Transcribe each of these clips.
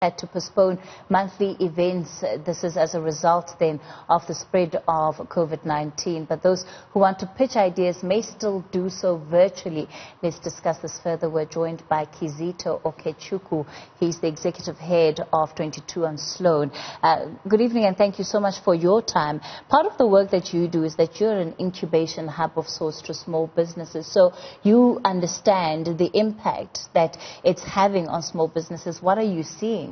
had to postpone monthly events. This is as a result then of the spread of Covid-19. But those who want to pitch ideas may still do so virtually. Let's discuss this further. We're joined by Kizito Okechukwu. He's the executive head of 22 on Sloan. Good evening and thank you so much for your time. Part of the work that you do is that you're an incubation hub of sorts to small businesses. So you understand the impact that it's having on small businesses. What are you seeing?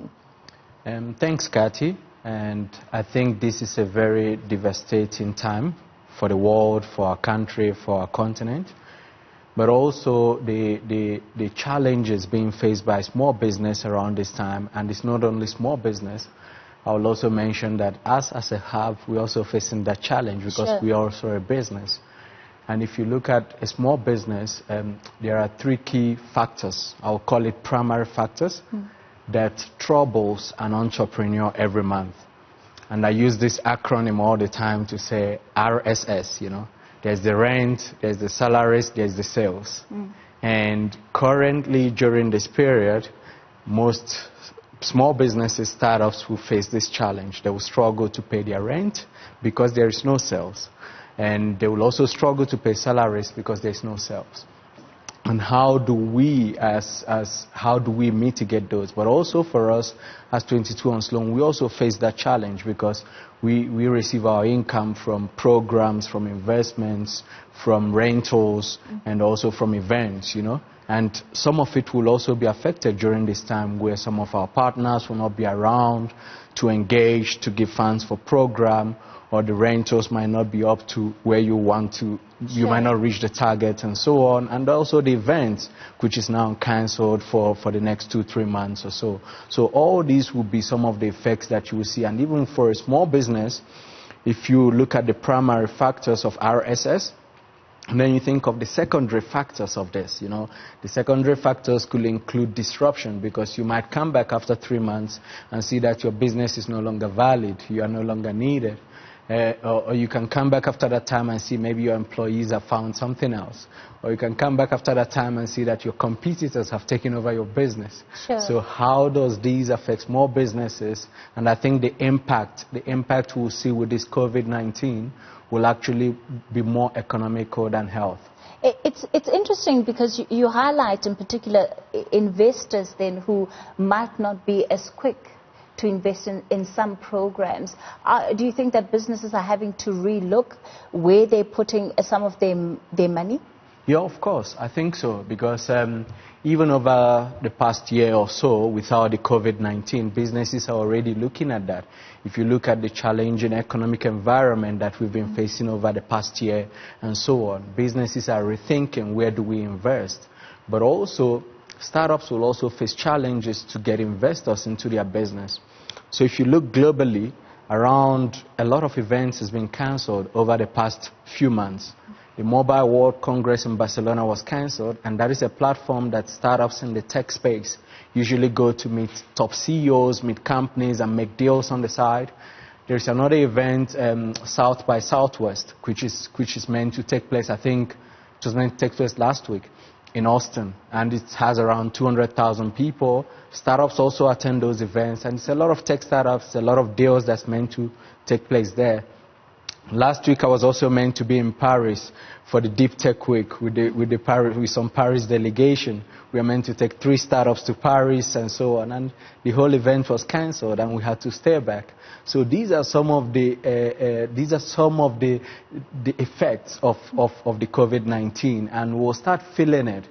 Thanks, Kathy. And I think this is a very devastating time for the world, for our country, for our continent. But also the challenges being faced by small business around this time. And it's not only small business. I will also mention that us as a hub, we're also facing that challenge because we are also a business. And if you look at a small business, there are three key factors. I'll call it primary factors. That troubles an entrepreneur every month. And I use this acronym all the time to say RSS, you know. There's the rent, there's the salaries, there's the sales. And currently during this period, most small businesses, startups will face this challenge. They will struggle to pay their rent because there is no sales. And they will also struggle to pay salaries because there's no sales. And how do we mitigate those? But also for us as 22 on Sloan, we also face that challenge because we receive our income from programs, from investments, from rentals, and also from events, you know. And some of it will also be affected during this time where some of our partners will not be around to engage, to give funds for program, or the rentals might not be up to where you want to, you might not reach the target and so on. And also the events, which is now cancelled for the next 2-3 months or so. So all these will be some of the effects that you will see. And even for a small business, if you look at the primary factors of RSS, and then you think of the secondary factors of this, you know. The secondary factors could include disruption because you might come back after 3 months and see that your business is no longer valid, you are no longer needed. Or you can come back after that time and see maybe your employees have found something else. Or you can come back after that time and see that your competitors have taken over your business. So how does these affect small businesses? And I think the impact we'll see with this COVID-19 will actually be more economical than health. It's interesting because you highlight in particular investors then who might not be as quick to invest in some programs. Do you think that businesses are having to relook where they're putting some of their money? Yeah, of course. I think so. Because even over the past year or so, without the COVID-19, businesses are already looking at that. If you look at the challenging economic environment that we've been facing over the past year and so on, businesses are rethinking where do we invest. But also, startups will also face challenges to get investors into their business. So if you look globally, around a lot of events has been cancelled over the past few months. The Mobile World Congress in Barcelona was cancelled, and that is a platform that startups in the tech space usually go to meet top CEOs, meet companies, and make deals on the side. There's another event, South by Southwest, which is meant to take place, I think it was meant to take place last week in Austin, and it has around 200,000 people. Startups also attend those events, and it's a lot of tech startups, a lot of deals that's meant to take place there. Last week I was also meant to be in Paris for the Deep Tech Week with some Paris delegation. We were meant to take 3 startups to Paris and so on, and the whole event was cancelled and we had to stay back. So these are some of the effects of the COVID-19, and we'll start feeling it.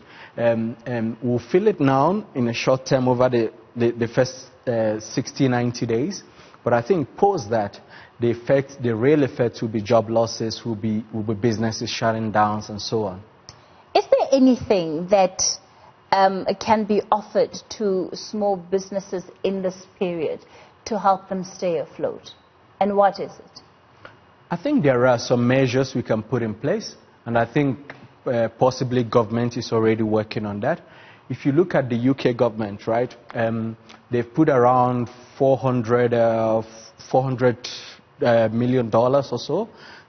We'll feel it now in a short term over the first 60-90 days, but I think post that, the real effect will be job losses, will be businesses shutting down and so on. Is there anything that can be offered to small businesses in this period to help them stay afloat? And what is it? I think there are some measures we can put in place, and I think possibly government is already working on that. If you look at the UK government, right, they've put around $400 million or so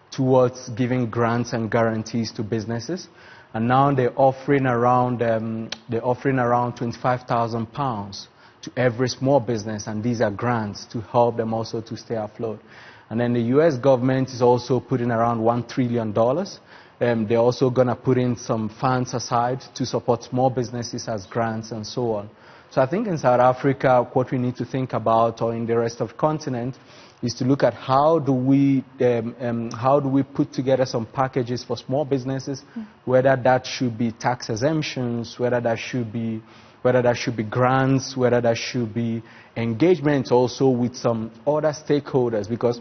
towards giving grants and guarantees to businesses, and now they're offering around £25,000 to every small business, and these are grants to help them also to stay afloat. And then the U.S. government is also putting around $1 trillion. They're also going to put in some funds aside to support small businesses as grants and so on. So I think in South Africa, what we need to think about, or in the rest of the continent, is to look at how do we put together some packages for small businesses, whether that should be tax exemptions, whether that should be grants, whether that should be engagement also with some other stakeholders, because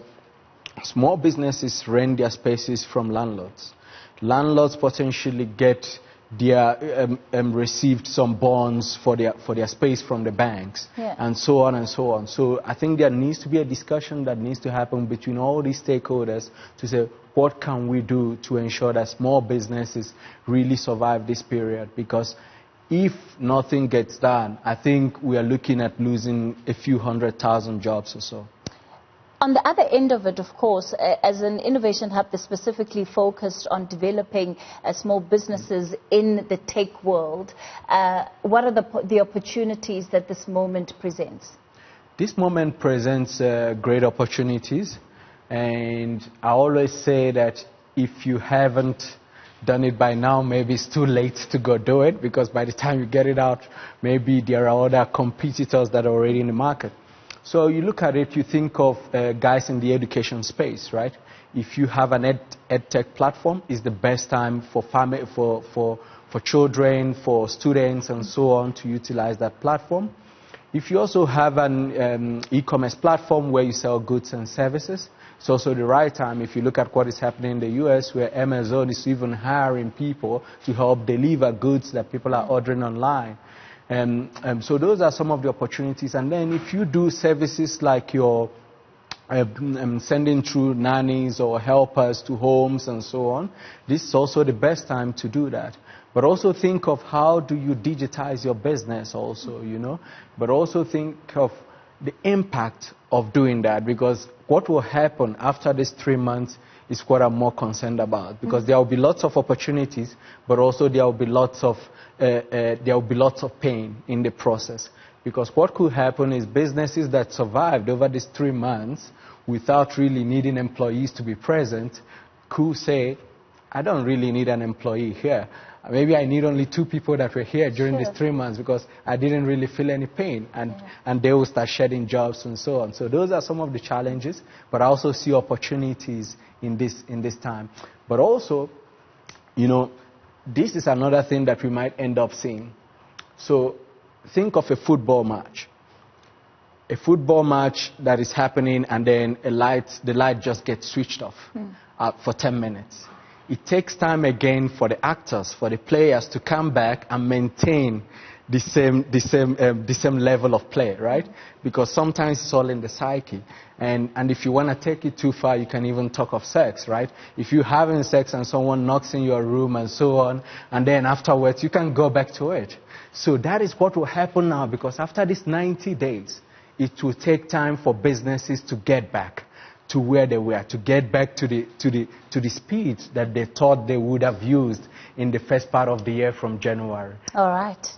small businesses rent their spaces from landlords. Landlords potentially get received some bonds for their space from the banks, and so on and so on. So I think there needs to be a discussion that needs to happen between all these stakeholders to say, what can we do to ensure that small businesses really survive this period? Because if nothing gets done, I think we are looking at losing a few 100,000 jobs or so. On the other end of it, of course, as an innovation hub that's specifically focused on developing small businesses in the tech world, what are the opportunities that this moment presents? This moment presents great opportunities, and I always say that if you haven't done it by now, maybe it's too late to go do it, because by the time you get it out, maybe there are other competitors that are already in the market. So you look at it, you think of guys in the education space, right? If you have an ed tech platform, it's the best time for children, for students, and so on to utilize that platform. If you also have an e-commerce platform where you sell goods and services, it's also the right time. If you look at what is happening in the US, where Amazon is even hiring people to help deliver goods that people are ordering online. So those are some of the opportunities. And then if you do services like your sending through nannies or helpers to homes and so on, this is also the best time to do that. But also think of how do you digitize your business also, you know. But also think of the impact of doing that, because what will happen after these 3 months is what I'm more concerned about, because there will be lots of opportunities, but also there will be lots of pain in the process. Because what could happen is businesses that survived over these 3 months without really needing employees to be present could say, I don't really need an employee here. Maybe I need only 2 people that were here during these 3 months because I didn't really feel any pain, and they will start shedding jobs and so on. So those are some of the challenges, but I also see opportunities in this time. But also, you know, this is another thing that we might end up seeing. So think of a football match. A football match that is happening, and then the light just gets switched off for 10 minutes. It takes time again for the actors, for the players to come back and maintain the same level of play, right? Because sometimes it's all in the psyche. And if you want to take it too far, you can even talk of sex, right? If you're having sex and someone knocks in your room and so on, and then afterwards you can go back to it. So that is what will happen now, because after these 90 days, it will take time for businesses to get back to where they were, to get back to the speed that they thought they would have used in the first part of the year from January. All right.